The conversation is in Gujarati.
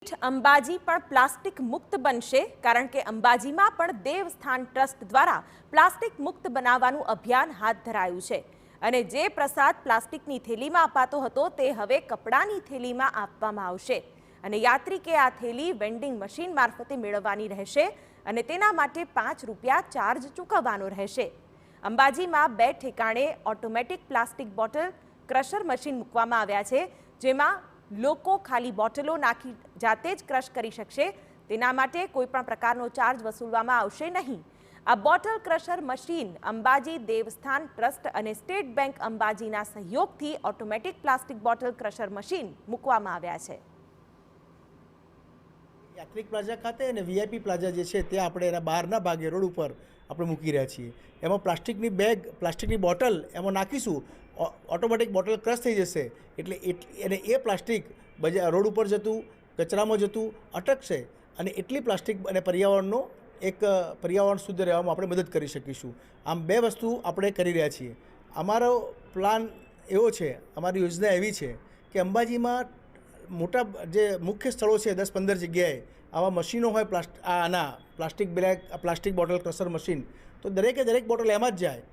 શક્તિપીઠ અંબાજી પણ પ્લાસ્ટિક મુક્ત બનશે કારણ કે અંબાજીમાં પણ દેવસ્થાન ટ્રસ્ટ દ્વારા પ્લાસ્ટિક મુક્ત બનાવવાનું અભિયાન હાથ ધરાયું છે અને જે પ્રસાદ પ્લાસ્ટિકની થેલીમાં અપાતો હતો તે હવે કપડાની થેલીમાં આપવામાં આવશે અને યાત્રિકે આ થેલી વેન્ડિંગ મશીન મારફતે મેળવવાની રહેશે અને તેના માટે ₹5 ચાર્જ ચૂકવવાનો રહેશે। અંબાજીમાં 2 ઠેકાણે automatic plastic bottle crusher machine મૂકવામાં આવ્યા છે, જેમાં લોકો ખાલી બોટલો નાખી જાતે જ ક્રશ કરી શકશે। તેના માટે કોઈ પણ પ્રકારનો ચાર્જ વસૂલવામાં આવશે નહીં। આ બોટલ ક્રશર મશીન અંબાજી દેવસ્થાન ટ્રસ્ટ અને સ્ટેટ બેંક અંબાજીના સહયોગથી automatic plastic bottle crusher machine મૂકવામાં આવ્યા છે। યાત્રિક પ્લાઝા ખાતે અને વીઆઈપી પ્લાઝા જે છે ત્યાં આપણે એના બહારના ભાગે રોડ ઉપર આપણે મૂકી રહ્યા છીએ। એમાં પ્લાસ્ટિકની બેગ, પ્લાસ્ટિકની બોટલ એમાં નાખીશું, ઓટોમેટિક બોટલ ક્રશ થઈ જશે એટલે એ પ્લાસ્ટિક રોડ ઉપર જતું, કચરામાં જતું અટકશે અને એટલી પ્લાસ્ટિક અને પર્યાવરણ શુદ્ધ રહેવામાં આપણે મદદ કરી શકીશું। આમ 2 વસ્તુ આપણે કરી રહ્યા છીએ। અમારો પ્લાન એવો છે, અમારી યોજના એવી છે કે અંબાજીમાં મોટા જે મુખ્ય સ્થળો છે 10-15 જગ્યાએ આવા મશીનો હોય, પ્લાસ્ટિક બોટલ ક્રશર મશીન, તો દરેકે દરેક બોટલ એમાં જ જાય।